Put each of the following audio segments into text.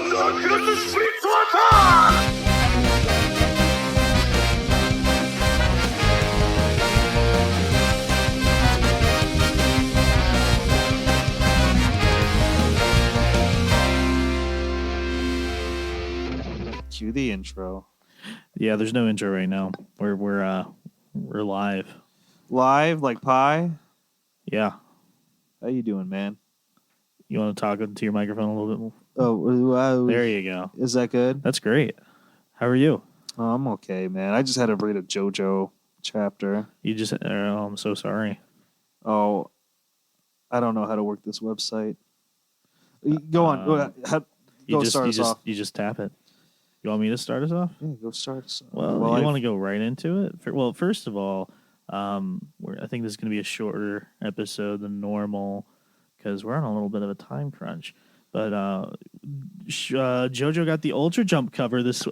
Cue the intro. Yeah, there's no intro right now. We're live. Live like pie. Yeah. How you doing, man? You want to talk into your microphone a little bit more? Oh, There you go. Is that good? That's great. How are you? Oh, I'm okay, man. I just had to read a JoJo chapter. You just? Oh, I'm so sorry. Oh, I don't know how to work this website. Go on. Go start us off. You just tap it. You want me to start us off? Yeah, go start us off. Well, you want to go right into it? Well, first of all, I think this is going to be a shorter episode than normal because we're on a little bit of a time crunch. But JoJo got the Ultra Jump cover this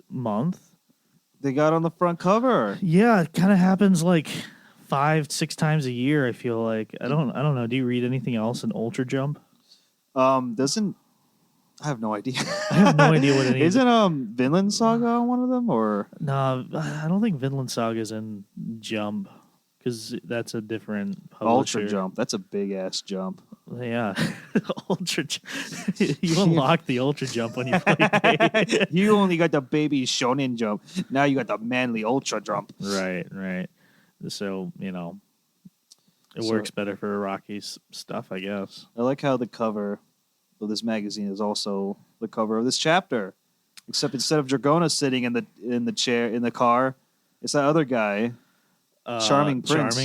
month. They got on the front cover. Yeah, it kind of happens like 5-6 times a year. I feel like I don't know. Do you read anything else in Ultra Jump? I have no idea. I have no idea what it is. Isn't Vinland Saga on one of them or? No, I don't think Vinland Saga is in Jump because that's a different publisher. Ultra Jump. That's a big ass jump. Yeah, Ultra. You unlock the Ultra Jump when you play. You only got the baby Shonen Jump. Now you got the manly Ultra Jump. Right. So it works better for Rocky's stuff, I guess. I like how the cover of this magazine is also the cover of this chapter, except instead of Dragona sitting in the chair in the car, it's that other guy, Charming Prince.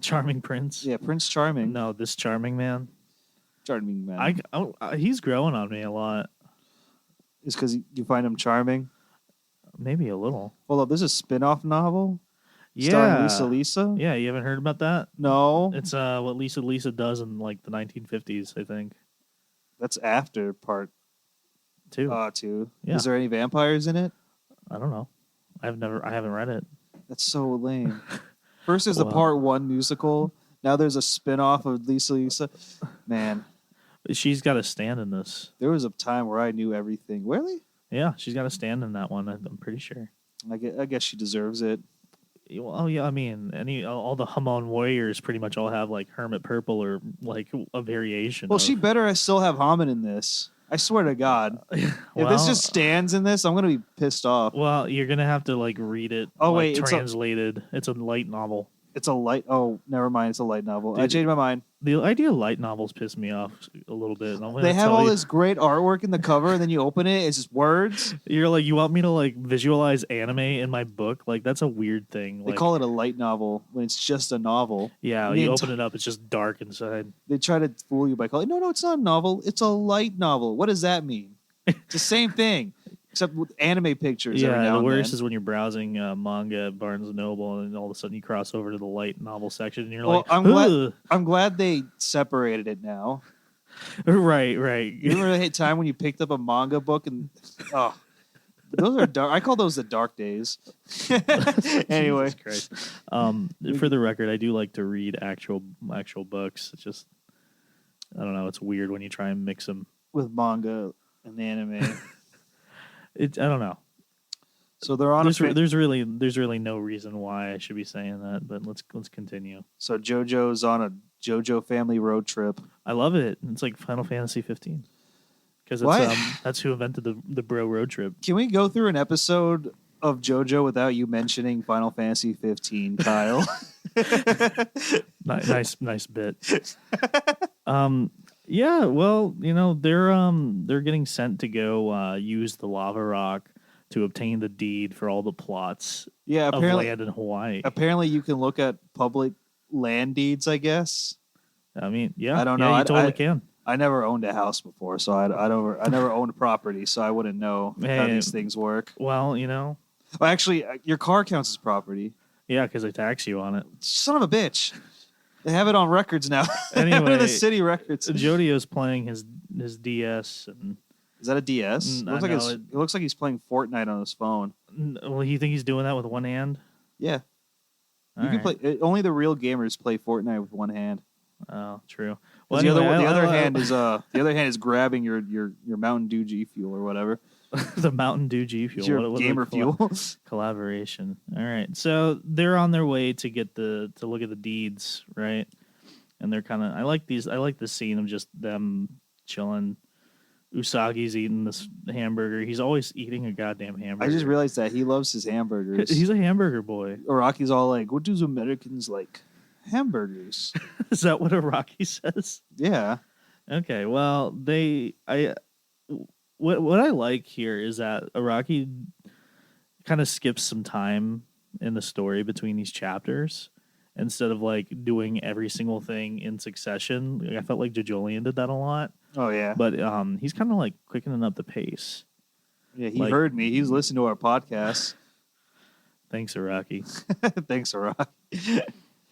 Charming Prince. Yeah, Prince Charming. No, this Charming Man. Charming Man. He's growing on me a lot. Is because you find him charming? Maybe a little. Hold up, this is a spin-off novel. Yeah. Starring Lisa. Yeah, you haven't heard about that? No. It's what Lisa does in like the 1950s, I think. That's after part 2. 2. Yeah. Is there any vampires in it? I don't know. I haven't read it. That's so lame. First there's the part 1 musical. Now there's a spin-off of Lisa. Man. She's got a stand in this. There was a time where I knew everything. Really? Yeah, she's got a stand in that one. I'm pretty sure. I guess she deserves it. Oh yeah, I mean, all the Hamon warriors pretty much all have like Hermit Purple or like a variation. Well, she better still have Hamon in this. I swear to God. If this just stands in this, I'm gonna be pissed off. Well, you're gonna have to like read it. Oh wait, translated. It's a light novel. It's a light. Oh, never mind. It's a light novel. Dude, I changed my mind. The idea of light novels piss me off a little bit. They have all this great artwork in the cover, and then you open it, it's just words. You're like, you want me to like visualize anime in my book? Like that's a weird thing. They call it a light novel when it's just a novel. Yeah, you open it up, it's just dark inside. They try to fool you by calling, no, it's not a novel. It's a light novel. What does that mean? It's the same thing. Except with anime pictures. Yeah, the worst is when you're browsing manga at Barnes & Noble and all of a sudden you cross over to the light novel section and you're like, I'm glad they separated it now. Right. You remember that time when you picked up a manga book and those are dark. I call those the dark days. Anyway, Jesus Christ. For the record, I do like to read actual books. It's just I don't know. It's weird when you try and mix them with manga and anime. I don't know. So they're on. There's really no reason why I should be saying that, but let's continue. So JoJo's on a JoJo family road trip. I love it. It's like Final Fantasy 15 because that's who invented the bro road trip. Can we go through an episode of JoJo without you mentioning Final Fantasy 15, Kyle? Nice bit. Yeah, well, they're getting sent to go use the lava rock to obtain the deed for all the plots of land in Hawaii. Apparently, you can look at public land deeds, I guess. I mean, yeah. I don't know. You totally can. I never owned a house before, so I never owned a property, so I wouldn't know how these things work. Well, Well, actually, your car counts as property. Yeah, because they tax you on it. Son of a bitch. They have it on records now. Anyway, the city records. Jodio's playing his DS. And is that a DS? It looks like he's playing Fortnite on his phone. Well, you think he's doing that with one hand? Yeah. You can play. Only the real gamers play Fortnite with one hand. Oh, true. Well, The anyway, other hand is grabbing your Mountain Dew G Fuel or whatever. the Mountain Dew G Fuel. It's your What gamer fuel. Collaboration. All right, so they're on their way to look at the deeds, right? And they're kind of. I like the scene of just them chilling. Usagi's eating this hamburger. He's always eating a goddamn hamburger. I just realized that he loves his hamburgers. He's a hamburger boy. Araki's all like, "What do Americans like? Hamburgers." Is that what Araki says? Yeah. Okay, well, what I like here is that Araki kind of skips some time in the story between these chapters instead of like doing every single thing in succession. Like, I felt like JoJoLands did that a lot. Oh yeah. But he's kind of like quickening up the pace. Yeah, he heard me. He's listening to our podcast. Thanks, Araki. Thanks, Araki.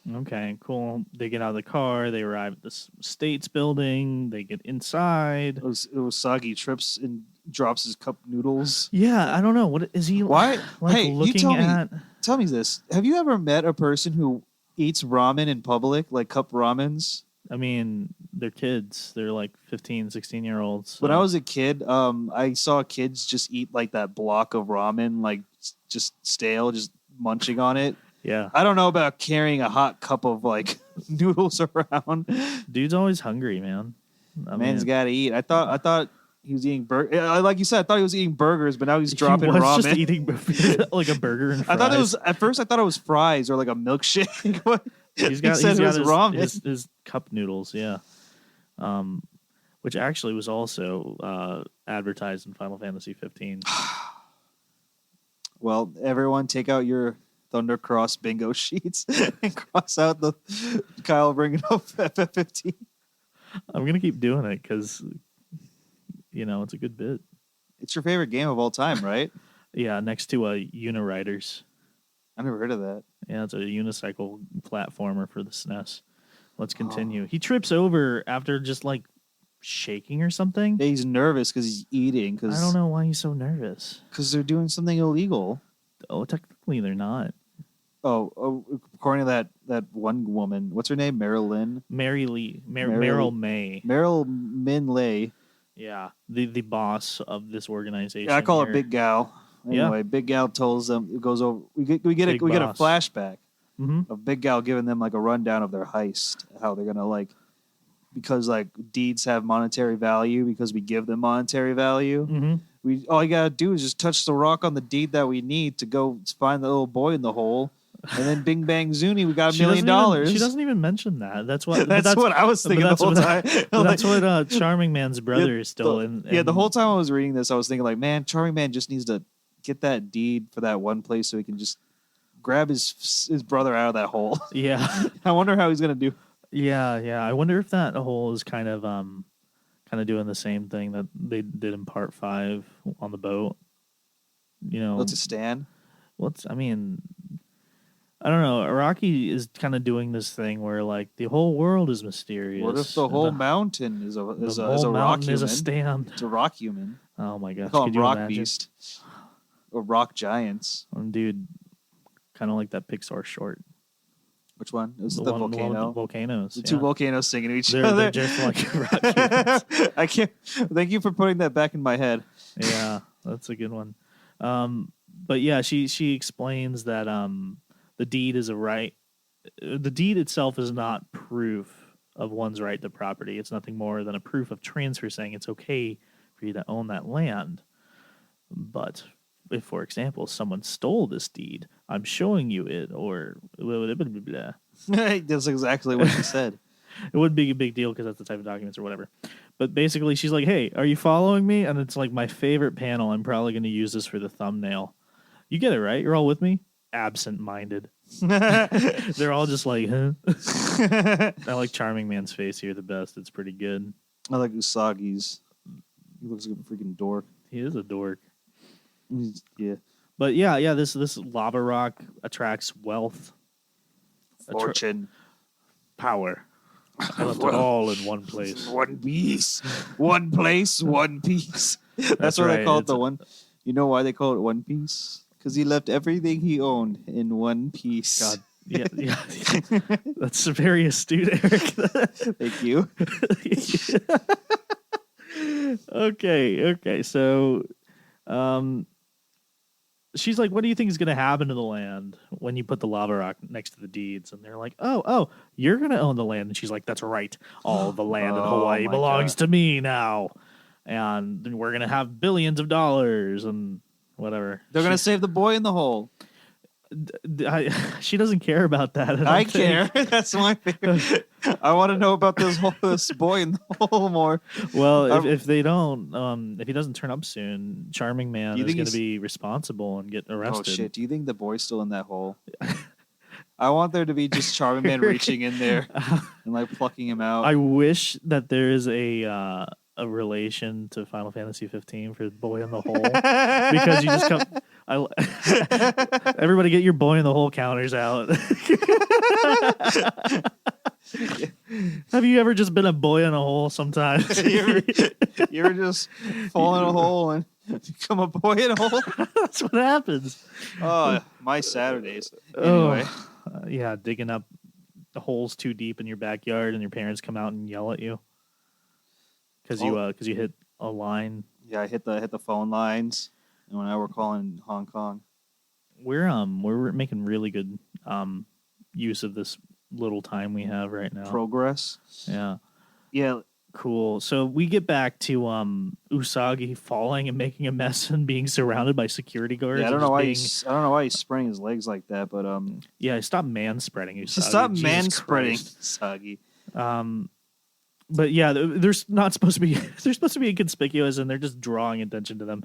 Okay, cool. They get out of the car. They arrive at the States building. They get inside. Usagi trips and drops his cup noodles. Yeah, I don't know. What is he? Why? Like hey, looking at? Tell me this. Have you ever met a person who eats ramen in public, like cup ramens? I mean, they're kids. They're like 15, 16-year-olds. So. When I was a kid, I saw kids just eat like that block of ramen, like just stale, just munching on it. Yeah. I don't know about carrying a hot cup of like noodles around. Dude's always hungry, man. Man's got to eat. I thought he was eating like you said, I thought he was eating burgers, but now he's dropping he was ramen. Just eating like a burger and fries. I thought it was fries or like a milkshake. He's got his cup noodles, yeah. Which actually was also advertised in Final Fantasy 15. Well, everyone take out your Thundercross bingo sheets and cross out the Kyle bringing up FF15. I'm going to keep doing it because, it's a good bit. It's your favorite game of all time, right? Yeah, next to Uniriders. I never heard of that. Yeah, it's a unicycle platformer for the SNES. Let's continue. He trips over after just like shaking or something. Yeah, he's nervous because he's eating. I don't know why he's so nervous. Because they're doing something illegal. Oh, technically they're not. Oh, according to that one woman, what's her name? Meryl May. Meryl Minlay. Yeah, the boss of this organization. Yeah, I call her Big Gal. Anyway, Big Gal tells them it goes over. We get a flashback of Big Gal giving them like a rundown of their heist, how they're gonna because deeds have monetary value because we give them monetary value. Mm-hmm. All you gotta do is just touch the rock on the deed that we need to go find the little boy in the hole, and then Bing Bang Zuni, we got $1 million. She doesn't even mention that. That's what I was thinking the whole time. That's what Charming Man's brother is still in. Yeah, the whole time I was reading this, I was thinking man, Charming Man just needs to get that deed for that one place so he can just grab his brother out of that hole. Yeah. I wonder how he's gonna do. Yeah. I wonder if that hole is kind of doing the same thing that they did in part 5 on the boat. What's a stand? I don't know. Araki is kind of doing this thing where the whole world is mysterious. What if the whole mountain is a rock human? Is a stand. It's a rock human. Oh my gosh! They call them rock beast or rock giants. Dude, kind of like that Pixar short. Which one? It was the volcano. volcano. The volcanoes. The two volcanoes singing to each other. other. They're just like rock humans. I can't. Thank you for putting that back in my head. Yeah, that's a good one. But yeah, she explains that the deed is a right. The deed itself is not proof of one's right to property. It's nothing more than a proof of transfer saying it's okay for you to own that land. But if, for example, someone stole this deed, I'm showing you it, or blah, blah, blah, blah. That's exactly what she said. It wouldn't be a big deal because that's the type of documents or whatever. But basically, she's like, hey, are you following me? And it's my favorite panel. I'm probably going to use this for the thumbnail. You get it, right? You're all with me? Absent-minded. They're all just like, huh? I like Charming Man's face here the best. It's pretty good. I like Usagi's. He looks like a freaking dork. He is a dork. Yeah. But yeah, this lava rock attracts wealth. Fortune. Power. I left it all in one place. One piece. One place, one piece. That's what right. I call it, the one. You know why they call it One Piece? Because he left everything he owned in one piece. God, Yeah, yeah. That's very astute, Eric. Thank you. Okay. So, um, she's like, "What do you think is going to happen to the land when you put the lava rock next to the deeds?" And they're like, "Oh, you're going to own the land." And she's like, "That's right. All the land in Oh, Hawaii my belongs God. to me now, and we're going to have billions of dollars and whatever." They're going to save the boy in the hole. She doesn't care about that. I don't care. think. That's my favorite. I want to know about this boy in the hole more. Well, Um, if they don't, if he doesn't turn up soon, Charming Man Do you is think going to he's- be responsible and get Oh, arrested. shit. Do you think the boy's still in that hole? I want there to be just Charming Man reaching in there and like plucking him out. I wish that there is a relation to Final Fantasy 15 for Boy in the Hole because you just come. Everybody, get your Boy in the Hole counters out. Have you ever just been a boy in a hole? Sometimes you ever just fall in a hole and become a boy in a hole? that's what happens. Oh, my Saturdays. Anyway, Yeah, digging up the holes too deep in your backyard, and your parents come out and yell at you because you hit a line. yeah, I hit the phone lines, and when I were calling Hong Kong, We're making really good use of this little time we have right now. progress. Yeah, cool. So we get back to Usagi falling and making a mess and being surrounded by security guards. Yeah, I don't and know just why I don't know why he's spreading his legs like that, but Yeah, stop man-spreading Usagi. stop Jesus man spreading Christ. Usagi. But yeah, there's not supposed to be. They're supposed to be inconspicuous, and they're just drawing attention to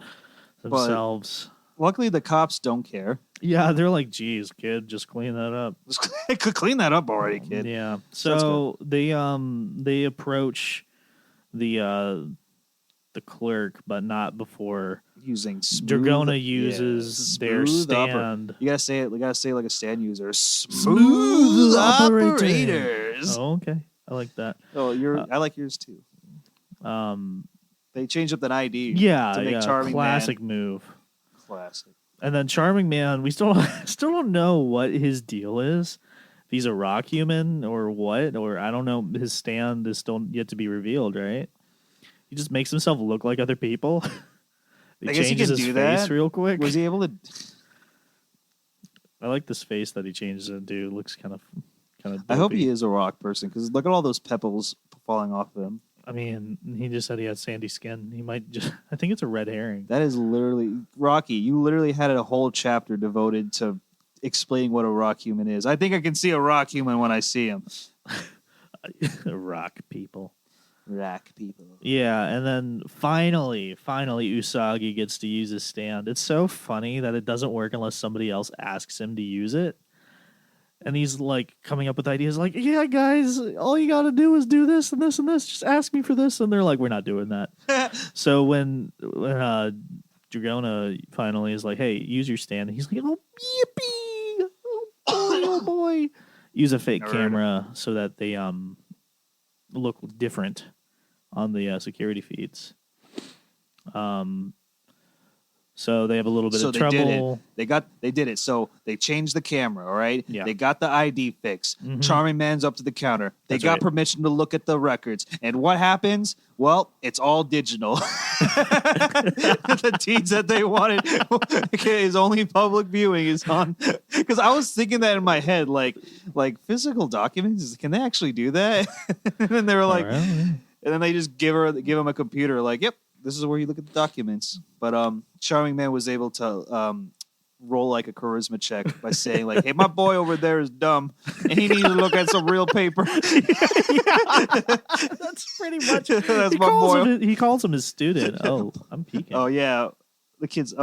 themselves. Luckily, the cops don't care. Yeah, they're like, "Geez, kid, just clean that up." Just could clean that up already, kid. Yeah. So that's So they approach the clerk, but not before Using smooth, Dragona uses their smooth stand. You gotta say it. You gotta say it like a stand user. Smooth operators. Oh, okay. I like that. Oh, I like yours too. They changed up an ID. Yeah, to make Charming classic Man move. classic. And then Charming Man, we still don't know what his deal is. If he's a rock human or what, or I don't know. His stand is still yet to be revealed, right? He just makes himself look like other people. He I guess he changes can his do face that. real quick. Was he able to? I like this face that he changes into. It looks kind of. I hope he is a rock person because look at all those pebbles falling off of him. I mean, he just said he had sandy skin. He might just. I think it's a red herring. That is literally Rocky. You literally had a whole chapter devoted to explaining what a rock human is. I think I can see a rock human when I see him. Rock people. Rock people. Yeah, and then finally, Usagi gets to use his stand. It's so funny that it doesn't work unless somebody else asks him to use it. And he's like coming up with ideas like, "Yeah, guys, all you got to do is do this and this and this. Just ask me for this." And they're like, "We're not doing that." So when Dragona finally is like, "Hey, use your stand," and he's like, "Oh, yippee! Oh boy!" Use a fake Nerd. camera so that they look different on the security feeds. So they have a little bit of trouble. They did it. So they changed the camera, all right? Yeah. They got the ID fix. Mhm. Charming Man's up to the counter. They That's got right. permission to look at the records. And what happens? Well, it's all digital. The deeds that they wanted is only public viewing is on. Because I was thinking that in my head, like physical documents, can they actually do that? And then they were like, All right, yeah. and then they just give him a computer, like, yep, this is where you look at the documents. But Charming Man was able to roll like a charisma check by saying, like, hey, my boy over there is dumb, and he needs to look at some real paper. That's pretty much. That's my boy. He calls him his student. Oh, I'm peeking. Oh yeah, the kids.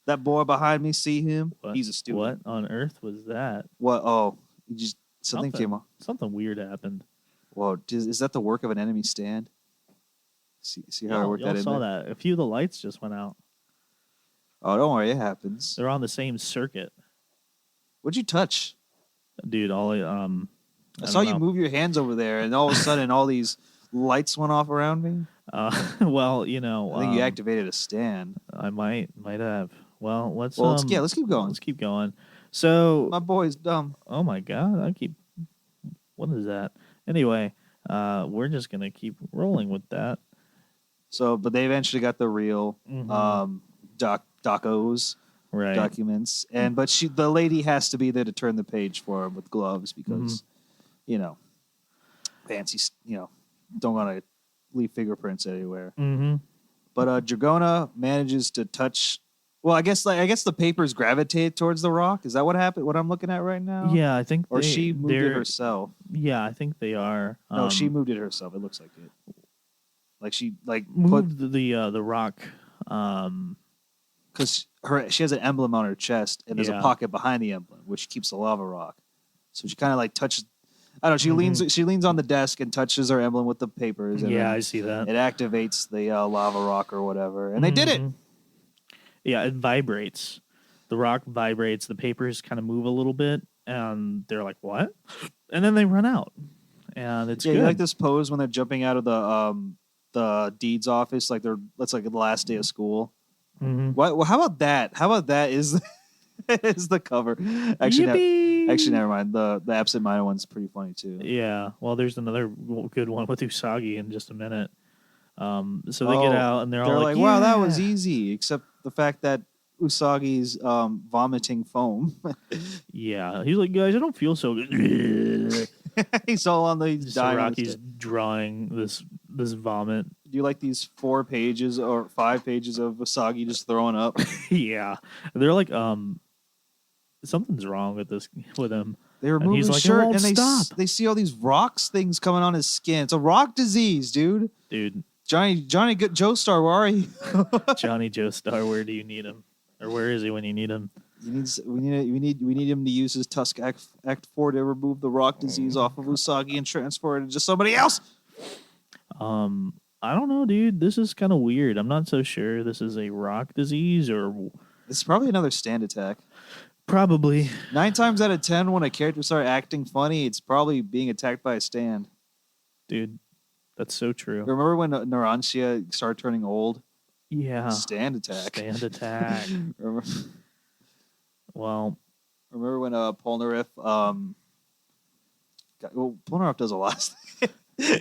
That boy behind me, see him? What? He's a student. What on earth was that? What? Oh, you just something came up. Something weird happened. Whoa, is that the work of an enemy stand? See how I worked that in saw there? that. A few of the lights just went out. Oh, don't worry, it happens. They're on the same circuit, What'd you touch? dude. I saw you move your hands over there, and all of a sudden, all these lights went off around me. Well, you know, I think you activated a stand. I might have. Well, let's Well, let's keep going. Let's keep going. So, My boy's dumb. oh my god, what is that? Anyway, we're just gonna keep rolling with that. So, but they eventually got the real Mhm. docos Right. documents, but the lady has to be there to turn the page for him with gloves because you know fancy don't want to leave fingerprints anywhere. Mm-hmm. But Dragona manages to touch. Well, I guess the papers gravitate towards the rock. Is that what happened? What I'm looking at right now? Yeah, I think Or she moved it they're. herself. Yeah, I think they are. No, she moved it herself. It looks like it. Like she put moved the rock. because she has an emblem on her chest and there's a Yeah. pocket behind the emblem which keeps the lava rock. So she kind of like touches. I don't know. She Mhm. leans on the desk and touches her emblem with the papers. And Yeah, then I see that. it activates the lava rock or whatever, and they did it. Mhm. Yeah, it vibrates. The rock vibrates. The papers kind of move a little bit, and they're like, "What?" And then they run out, and it's Yeah, good. you like this pose when they're jumping out of the deeds office, like that's like the last day of school. Mm-hmm. Well, how about that? How about that is is the cover? Actually, never mind. The absent-minded one's pretty funny too. Yeah. Well, there's another good one with Usagi in just a minute. So they get out and they're all like, "Wow, that was "Yeah." easy," except the fact that Usagi's vomiting foam. Yeah. He's like, "Guys, I don't feel so good." He's all on the So dying. Rocky's drawing this vomit. Do you like these 4 pages or 5 pages of Usagi just throwing up? Yeah. They're like, something's wrong with him. They remove he's his like, "It shirt won't and stop." they see all these rocks things coming on his skin. It's a rock disease, dude. Dude, Johnny Joestar, where are you? Johnny Joestar, where do you need him? Or where is he when you need him? We need him to use his Tusk Act 4 to remove the rock disease off of Usagi and transfer it to somebody else. I don't know, dude. This is kind of weird. I'm not so sure this is a rock disease or It's probably another stand attack. probably. 9 times out of 10, when a character starts acting funny, it's probably being attacked by a stand. Dude, that's so true. Remember when Narancia started turning old? Yeah. Stand attack. Stand attack. Well, remember when Polnareff Polnareff does a lot.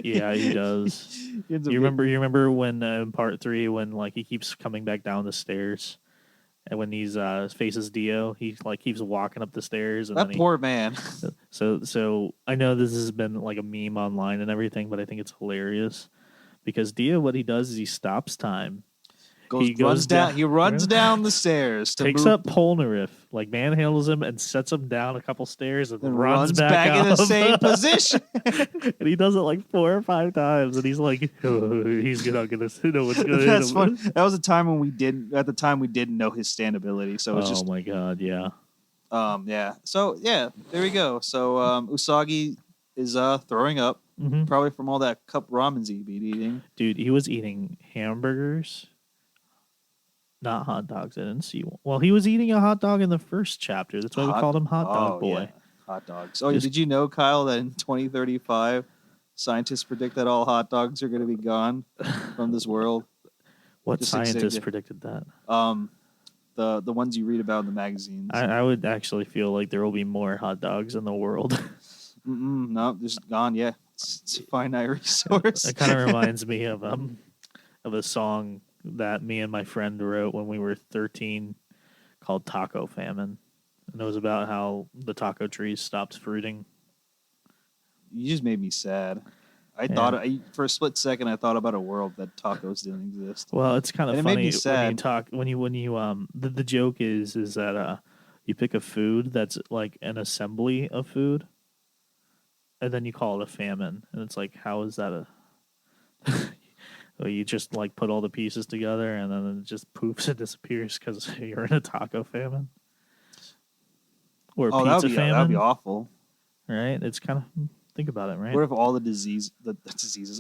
yeah, he does. You remember when in part 3 when like he keeps coming back down the stairs, and when he's faces Dio, he like keeps walking up the stairs. And that poor man. So I know this has been like a meme online and everything, but I think it's hilarious because Dio, what he does is he stops time. He runs down the stairs. Picks up Polnareff, like manhandles him, and sets him down a couple stairs, and runs back in the same position. And he does it like 4 or 5 times, and he's like, oh, "He's not gonna no one's gonna." That's fun. That was a time when we didn't know his stand ability, so it's just. Oh my god, yeah. Yeah. So yeah, there we go. So Usagi is throwing up, probably from all that cup ramens he'd been eating. Dude, he was eating hamburgers. Not hot dogs. I didn't see one. Well, he was eating a hot dog in the first chapter. That's why we called him Hot Dog Boy. Yeah. Hot dogs. Oh, did you know, Kyle, that in 2035, scientists predict that all hot dogs are going to be gone from this world? What scientists predicted that? The ones you read about in the magazines. I would actually feel like there will be more hot dogs in the world. No, just gone. Yeah, it's a finite resource. It kind of reminds me of a song that me and my friend wrote when we were 13 called Taco Famine. And it was about how the taco trees stopped fruiting. You just made me sad. Thought for a split second I thought about a world that tacos didn't exist. Well, it's kind of funny it made me sad. The joke is that you pick a food that's like an assembly of food and then you call it a famine. And it's like, how is that you just like put all the pieces together and then it just poofs and disappears because you're in a taco famine or pizza famine. That would be awful, right? It's kind of think about it, right? What if all the diseases,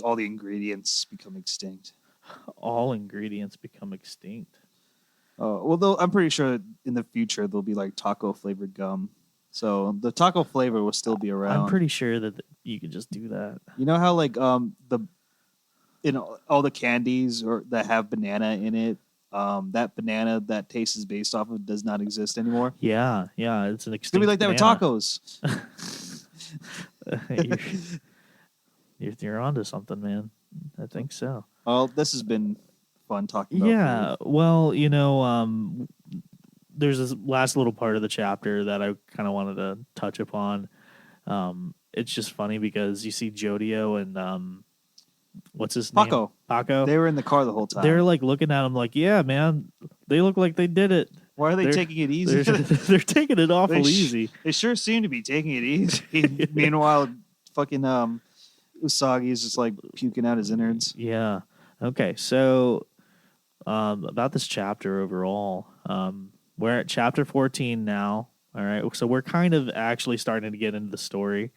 all the ingredients become extinct? All ingredients become extinct. Well, I'm pretty sure in the future there'll be like taco flavored gum, so the taco flavor will still be around. I'm pretty sure that you could just do that. You know how like all the candies that have banana in it, that banana that taste is based off of does not exist anymore. Yeah, it's an It's gonna be extinct like that with banana. tacos. You're onto something, man. I think so. Well, this has been fun talking about Yeah, well, there's this last little part of the chapter that I kind of wanted to touch upon. It's just funny because you see Jodio and what's his name? Paco. Paco. They were in the car the whole time. They're like looking at him like, yeah, man, they look like they did it. Why are they taking it easy? They're taking it awful easy. They sure seem to be taking it easy. Meanwhile, fucking Usagi is just like puking out his innards. Yeah. Okay. So about this chapter overall, we're at chapter 14 now. All right. So we're kind of actually starting to get into the story.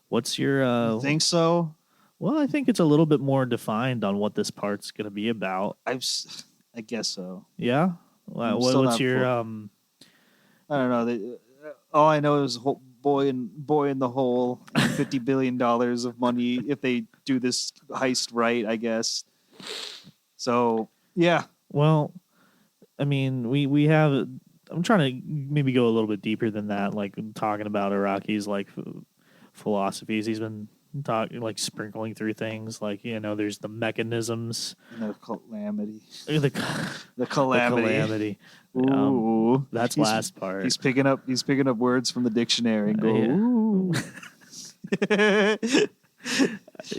What's your You think so? Well, I think it's a little bit more defined on what this part's going to be about. I guess so. Yeah. What's your I don't know. All I know is boy in the hole, $50 billion of money if they do this heist right, I guess. So yeah. Well, I mean, we have. I'm trying to maybe go a little bit deeper than that, like talking about Araki's like philosophies. He's been talking like sprinkling through things like there's the mechanisms, the calamity, the calamity. Ooh, that's last part. He's picking up words from the dictionary and go. Ooh.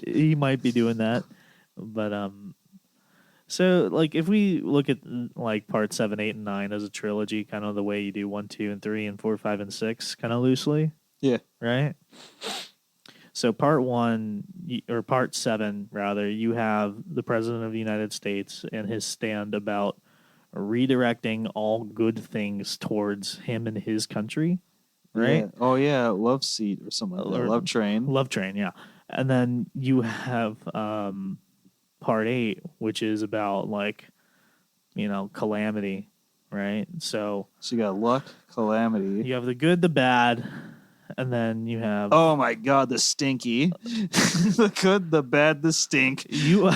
He might be doing that, but So, like, if we look at like part 7, 8, and 9 as a trilogy, kind of the way you do 1, 2, and 3, and 4, 5, and 6, kind of loosely, yeah, right? So, part 1 or part 7, rather, you have the president of the United States and his stand about redirecting all good things towards him and his country, right? Yeah. Oh yeah, love seat or something like that. Love train, yeah. And then you have part 8, which is about like calamity, right? So you got luck, calamity. You have the good, the bad, and then you have oh my god, the stinky. The good, the bad, the stink. You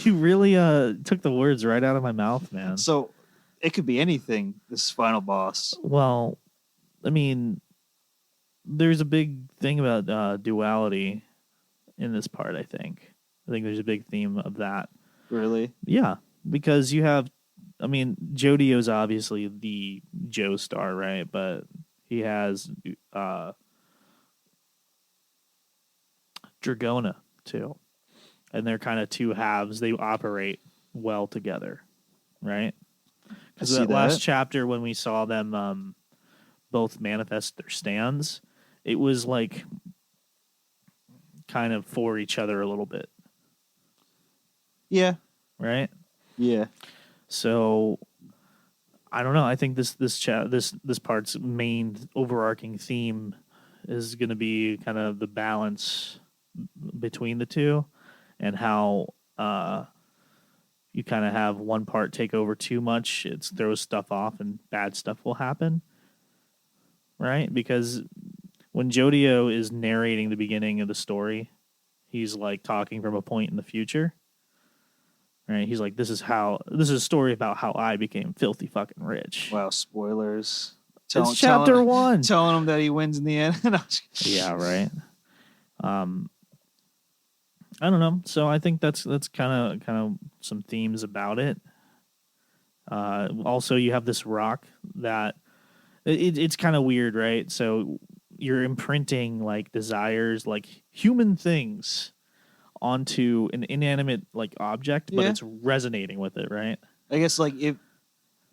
really took the words right out of my mouth, man. So it could be anything, this final boss. Well, I mean, there's a big thing about duality in this part. I think there's a big theme of that. Really? Yeah, because you have, Jodio's obviously the Joe star, right? But he has Dragona too, and they're kind of two halves. They operate well together, right? Because that last chapter when we saw them both manifest their stands, it was like kind of for each other a little bit. Yeah. Right? Yeah. So I don't know. I think this part's main overarching theme is going to be kind of the balance between the two and how you kind of have one part take over too much. It throws stuff off and bad stuff will happen. Right? Because when Jodio is narrating the beginning of the story, he's like talking from a point in the future. Right? He's like, this is a story about how I became filthy fucking rich. Wow, spoilers. It's chapter 1. Telling him that he wins in the end. Yeah, right. I don't know. So I think that's kind of some themes about it. Also, you have this rock that it's kind of weird, right? So you're imprinting like desires, like human things, onto an inanimate like object, but it's resonating with it, right? I guess like if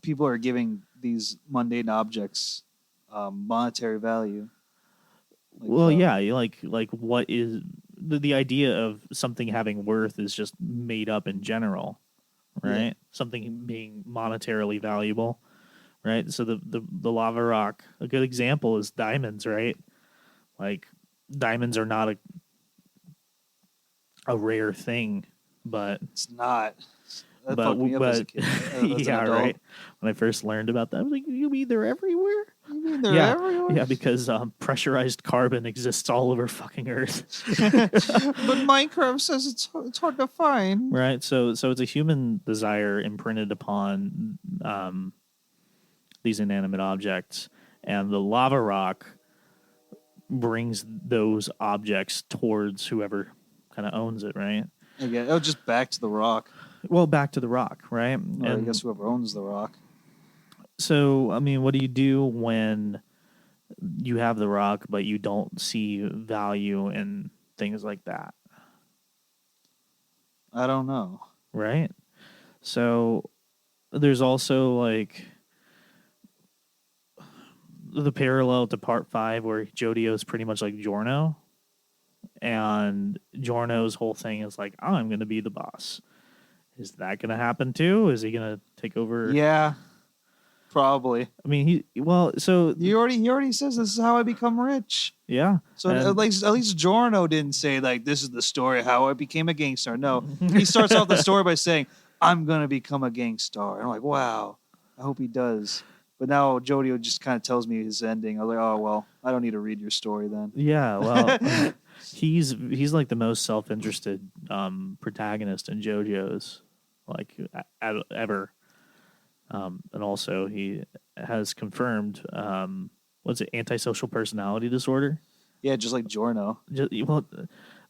people are giving these mundane objects monetary value. Like what is the idea of something having worth is just made up in general, right? Yeah. Something being monetarily valuable, right? So the lava rock, a good example is diamonds, right? Like diamonds are not a rare thing, but it's not. That but fucked me up as a kid. Yeah, right. When I first learned about that, I was like, "You mean they're everywhere?" mean they're Yeah, everywhere? yeah, because pressurized carbon exists all over fucking Earth. But Minecraft says it's hard to find. Right. So it's a human desire imprinted upon these inanimate objects, and the lava rock brings those objects towards whoever kind of owns it, right? Again, just back to the rock. Well, back to the rock, right? Or I guess whoever owns the rock. So, I mean, what do you do when you have the rock, but you don't see value in things like that? I don't know. Right? So, there's also like the parallel to part 5 where Jodio is pretty much like Giorno, and Giorno's whole thing is like, I'm going to be the boss. Is that going to happen too? Is he going to take over? Yeah, probably. I mean, he already says this is how I become rich. Yeah. So at least Giorno didn't say like this is the story of how I became a gangster. No, he starts off the story by saying I'm gonna become a gangster. And I'm like, wow, I hope he does. But now Jodio just kind of tells me his ending. I'm like, oh well, I don't need to read your story then. Yeah, well, he's like the most self-interested protagonist in JoJo's like ever. And also he has confirmed what's it, antisocial personality disorder? Yeah, just like Giorno. Well,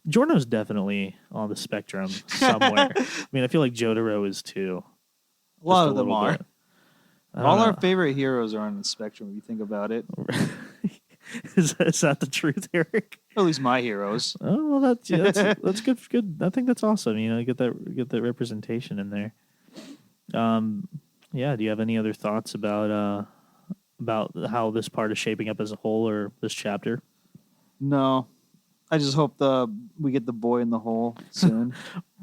Giorno's definitely on the spectrum somewhere. I mean, I feel like Jotaro is too. A lot of them are. Bit. All our favorite heroes are on the spectrum, if you think about it. Is that the truth, Eric? At least my heroes. Oh, well, that's good. Good. I think that's awesome. You know, get that representation in there. Yeah. Do you have any other thoughts about how this part is shaping up as a whole, or this chapter? No, I just hope we get the boy in the hole soon.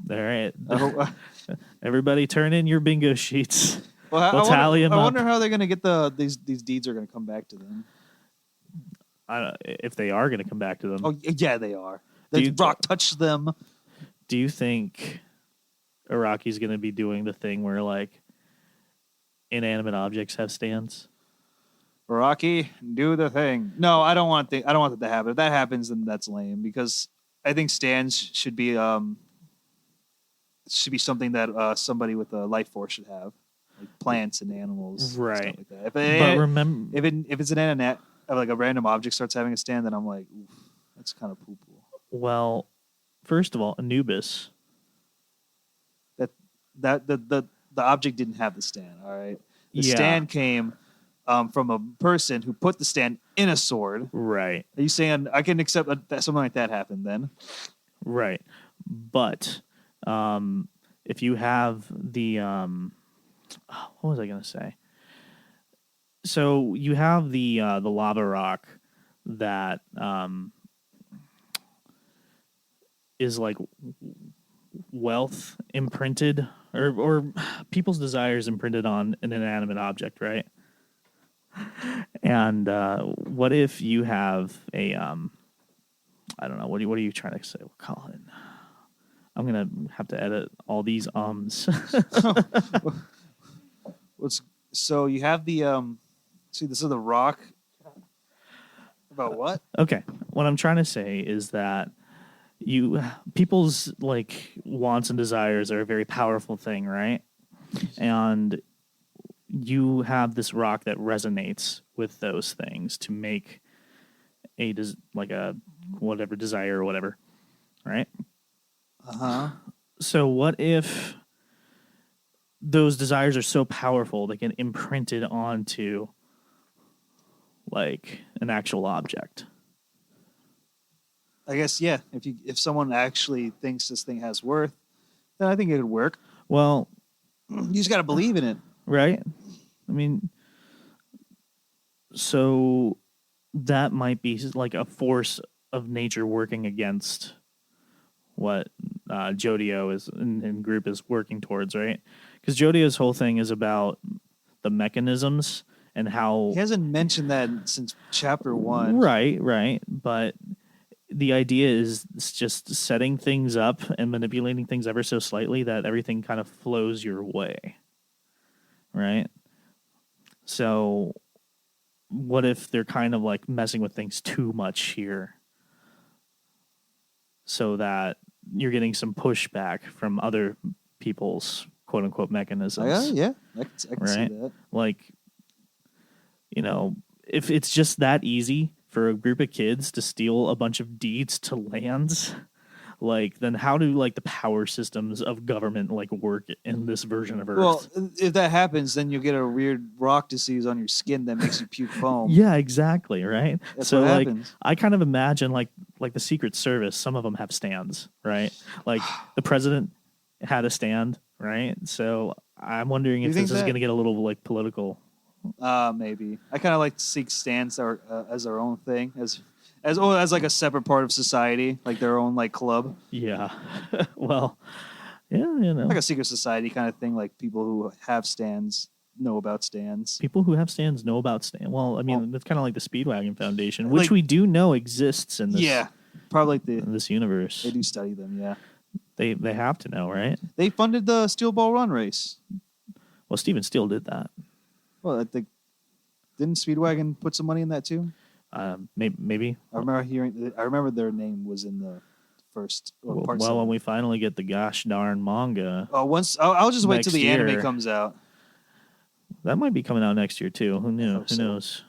All right. I hope, everybody, turn in your bingo sheets. Well, we'll tally them up. I wonder how they're going to get these deeds are going to come back to them. If they are going to come back to them. Oh yeah, they are. The rock touched them. Do you think Araki's going to be doing the thing where like inanimate objects have stands? Araki, do the thing. No, I don't want that to happen. If that happens, then that's lame. Because I think stands should be something that somebody with a life force should have, like plants and animals, right? Stuff like that. But remember, if it's an inanimate, like a random object starts having a stand, then I'm like, oof, that's kind of poo-poo. Well, first of all, Anubis. The object didn't have the stand. All right, the Yeah. stand came from a person who put the stand in a sword. Right. Are you saying I can accept that something like that happened then? Right. But if you have the what was I going to say? So you have the lava rock that is like wealth imprinted or people's desires imprinted on an inanimate object, right? And what if you have a I don't know, what are you trying to say? We'll call it. I'm gonna have to edit all these So you have the see, this is the rock. About what? Okay, what I'm trying to say is that people's like wants and desires are a very powerful thing, right? And you have this rock that resonates with those things to make a whatever desire or whatever, right? Uh-huh. So what if those desires are so powerful they get imprinted onto like an actual object? I guess yeah. If someone actually thinks this thing has worth, then I think it would work. Well, you just got to believe in it, right? I mean, so that might be like a force of nature working against what Jodio is and group is working towards, right? Because Jodio's whole thing is about the mechanisms and how he hasn't mentioned that since chapter 1. Right. But the idea is just setting things up and manipulating things ever so slightly that everything kind of flows your way, right? So what if they're kind of like messing with things too much here, so that you're getting some pushback from other people's quote unquote mechanisms. Yeah, I can see that. Like, if it's just that easy for a group of kids to steal a bunch of deeds to lands, like, then how do like the power systems of government like work in this version of Earth? Well, if that happens, then you'll get a weird rock disease on your skin that makes you puke foam. Yeah, exactly, right? That's so what like happens. I kind of imagine like the Secret Service, some of them have stands, right? Like the president had a stand, right? So I'm wondering if this is going to get a little like political. Maybe. I kind of like to see stands as their own thing, as like a separate part of society, like their own like club. Yeah. Well, yeah, like a secret society kind of thing. Like people who have stands know about stands. People who have stands know about stands. Well, I mean, that's kind of like the Speedwagon Foundation, which we do know exists in this. Yeah, probably in this universe. They do study them. Yeah, they have to know, right? They funded the Steel Ball Run race. Well, Steven Steele did that. Well, I think didn't Speedwagon put some money in that too? Maybe. I remember their name was in the first part. Well, when we finally get the gosh darn manga. Oh, I'll just wait till the anime comes out. That might be coming out next year too. Who knows? Who knows?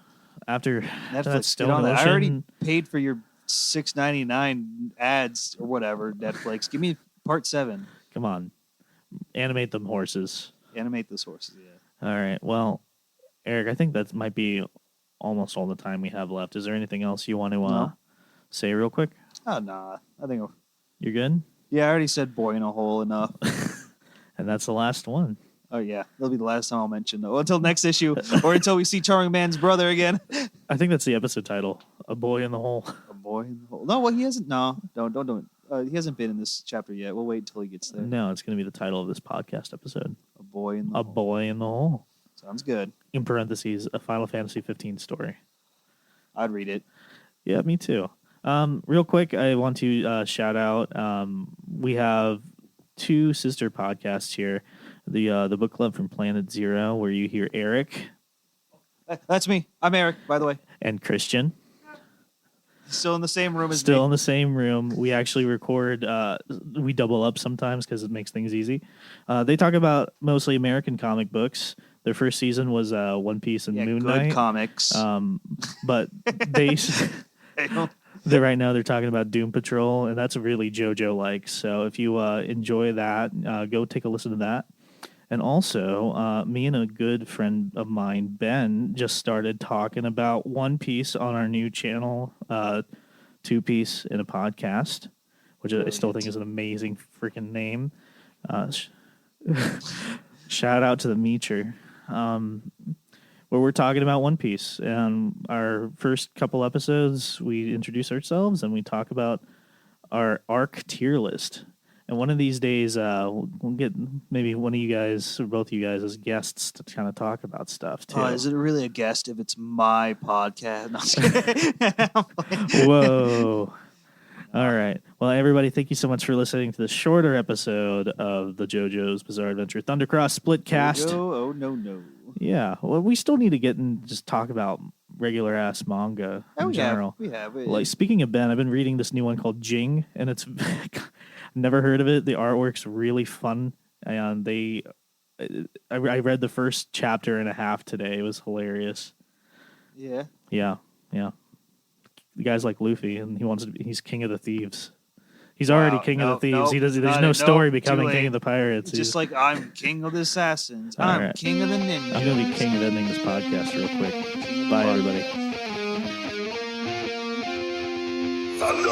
After Netflix, get on that. I already paid for your $6.99 ads or whatever. Netflix, give me part 7. Come on, animate them horses. Animate those horses. Yeah. All right. Well, Eric, I think that might be almost all the time we have left. Is there anything else you want to say real quick? Oh, nah. I think you're good. Yeah, I already said boy in a hole enough. And that's the last one. Oh, yeah. That'll be the last time I'll mention, though. Until next issue, or until we see Charming Man's brother again. I think that's the episode title. A Boy in the Hole. A Boy in the Hole. No, well, he hasn't. No, don't do it. He hasn't been in this chapter yet. We'll wait until he gets there. No, it's going to be the title of this podcast episode. A Boy in the Hole. A Boy in the Hole. Sounds good. In parentheses, a Final Fantasy 15 story. I'd read it. Yeah, me too. Real quick, I want to shout out. We have 2 sister podcasts here. The book club from Planet Zero, where you hear Eric. That's me. I'm Eric, by the way. And Christian. Still in the same room as me. Still in the same room. We actually record. We double up sometimes because it makes things easy. They talk about mostly American comic books. Their first season was One Piece and Moon Knight. Good comics. But right now they're talking about Doom Patrol, and that's really JoJo like. So if you enjoy that, go take a listen to that. And also, me and a good friend of mine, Ben, just started talking about One Piece on our new channel, 2 Piece in a Podcast, which I still think is an amazing freaking name. Shout out to the Meecher. Where we're talking about One Piece. And our first couple episodes, we introduce ourselves and we talk about our arc tier list. And one of these days, we'll get maybe one of you guys or both of you guys as guests to kind of talk about stuff too. Is it really a guest if it's my podcast? No, I'm just kidding. Whoa. All right. Well, everybody, thank you so much for listening to the shorter episode of the JoJo's Bizarre Adventure Thundercross Splitcast. Oh, no. Yeah. Well, we still need to get and just talk about regular ass manga in general. We have. Like, speaking of Ben, I've been reading this new one called Jing, and it's never heard of it. The artwork's really fun, and I read the first chapter and a half today. It was hilarious. Yeah. Yeah. The guy's like Luffy, and he's king of the thieves. He's already king of the thieves. There's no story becoming king of the pirates. Just like I'm king of the assassins. I'm king of the ninjas. I'm going to be king of ending this podcast real quick. Bye, everybody. Thunder,